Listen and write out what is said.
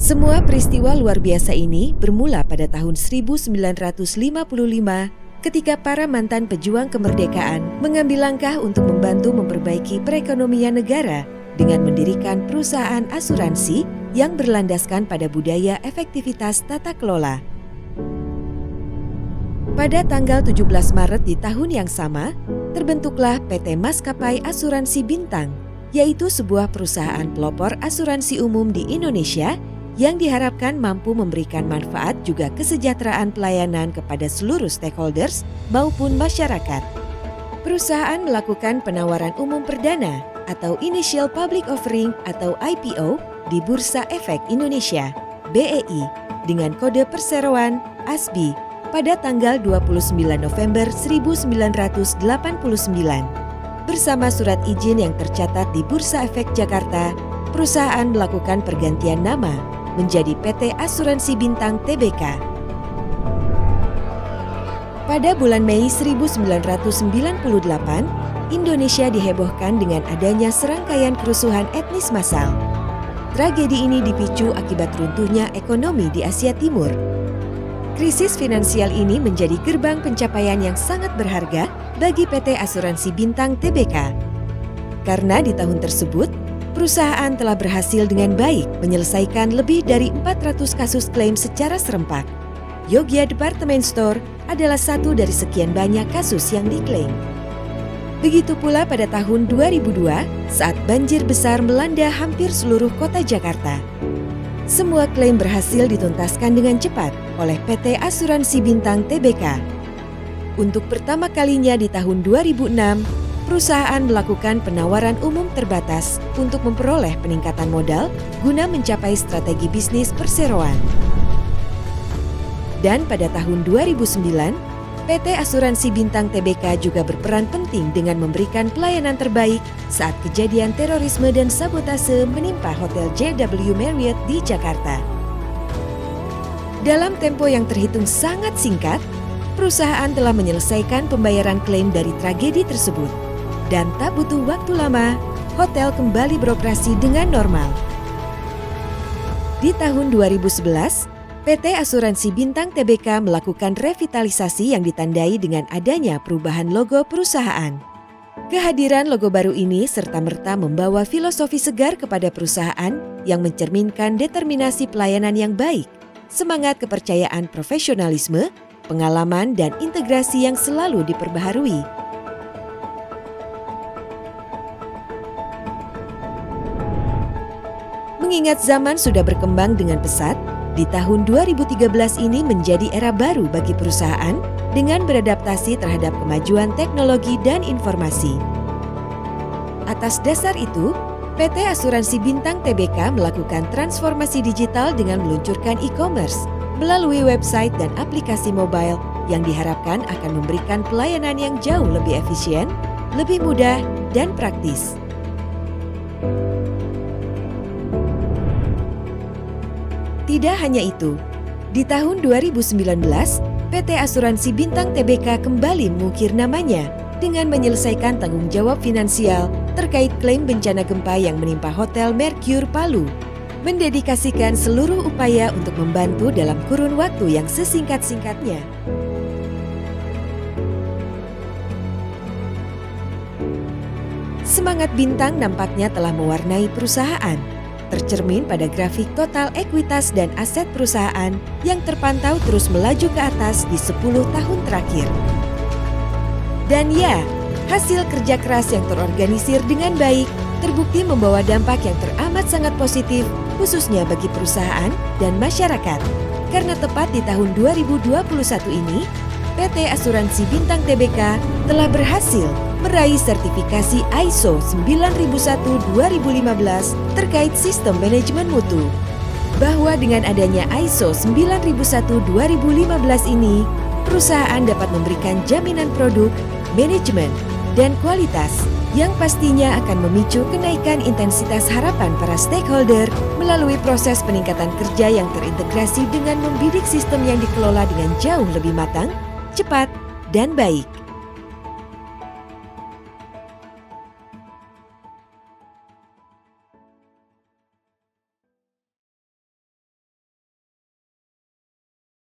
Semua peristiwa luar biasa ini bermula pada tahun 1955 ketika para mantan pejuang kemerdekaan mengambil langkah untuk membantu memperbaiki perekonomian negara dengan mendirikan perusahaan asuransi yang berlandaskan pada budaya efektivitas tata kelola. Pada tanggal 17 Maret di tahun yang sama, terbentuklah PT Maskapai Asuransi Bintang, yaitu sebuah perusahaan pelopor asuransi umum di Indonesia yang diharapkan mampu memberikan manfaat juga kesejahteraan pelayanan kepada seluruh stakeholders maupun masyarakat. Perusahaan melakukan penawaran umum perdana atau Initial Public Offering atau IPO di Bursa Efek Indonesia, BEI, dengan kode perseroan ASBI pada tanggal 29 November 1989. Bersama surat izin yang tercatat di Bursa Efek Jakarta, perusahaan melakukan pergantian nama menjadi PT Asuransi Bintang Tbk. Pada bulan Mei 1998, Indonesia dihebohkan dengan adanya serangkaian kerusuhan etnis massal. Tragedi ini dipicu akibat runtuhnya ekonomi di Asia Timur. Krisis finansial ini menjadi gerbang pencapaian yang sangat berharga bagi PT Asuransi Bintang Tbk. Karena di tahun tersebut, perusahaan telah berhasil dengan baik menyelesaikan lebih dari 400 kasus klaim secara serempak. Yogya Department Store adalah satu dari sekian banyak kasus yang diklaim. Begitu pula pada tahun 2002 saat banjir besar melanda hampir seluruh kota Jakarta. Semua klaim berhasil dituntaskan dengan cepat oleh PT Asuransi Bintang Tbk. Untuk pertama kalinya di tahun 2006, perusahaan melakukan penawaran umum terbatas untuk memperoleh peningkatan modal guna mencapai strategi bisnis perseroan. Dan pada tahun 2009, PT Asuransi Bintang Tbk juga berperan penting dengan memberikan pelayanan terbaik saat kejadian terorisme dan sabotase menimpa Hotel JW Marriott di Jakarta. Dalam tempo yang terhitung sangat singkat, perusahaan telah menyelesaikan pembayaran klaim dari tragedi tersebut. Dan tak butuh waktu lama, hotel kembali beroperasi dengan normal. Di tahun 2011, PT Asuransi Bintang Tbk melakukan revitalisasi yang ditandai dengan adanya perubahan logo perusahaan. Kehadiran logo baru ini serta-merta membawa filosofi segar kepada perusahaan yang mencerminkan determinasi pelayanan yang baik, semangat kepercayaan profesionalisme, pengalaman dan integrasi yang selalu diperbaharui. Mengingat zaman sudah berkembang dengan pesat, di tahun 2013 ini menjadi era baru bagi perusahaan dengan beradaptasi terhadap kemajuan teknologi dan informasi. Atas dasar itu, PT Asuransi Bintang Tbk melakukan transformasi digital dengan meluncurkan e-commerce melalui website dan aplikasi mobile yang diharapkan akan memberikan pelayanan yang jauh lebih efisien, lebih mudah, dan praktis. Tidak hanya itu, di tahun 2019, PT Asuransi Bintang Tbk kembali mengukir namanya dengan menyelesaikan tanggung jawab finansial terkait klaim bencana gempa yang menimpa Hotel Mercure Palu, mendedikasikan seluruh upaya untuk membantu dalam kurun waktu yang sesingkat-singkatnya. Semangat Bintang nampaknya telah mewarnai perusahaan, tercermin pada grafik total ekuitas dan aset perusahaan yang terpantau terus melaju ke atas di 10 tahun terakhir. Dan ya, hasil kerja keras yang terorganisir dengan baik terbukti membawa dampak yang teramat sangat positif khususnya bagi perusahaan dan masyarakat. Karena tepat di tahun 2021 ini, PT Asuransi Bintang Tbk telah berhasil meraih sertifikasi ISO 9001-2015 terkait sistem manajemen mutu. Bahwa dengan adanya ISO 9001-2015 ini, perusahaan dapat memberikan jaminan produk, manajemen, dan kualitas yang pastinya akan memicu kenaikan intensitas harapan para stakeholder melalui proses peningkatan kerja yang terintegrasi dengan membidik sistem yang dikelola dengan jauh lebih matang, cepat, dan baik.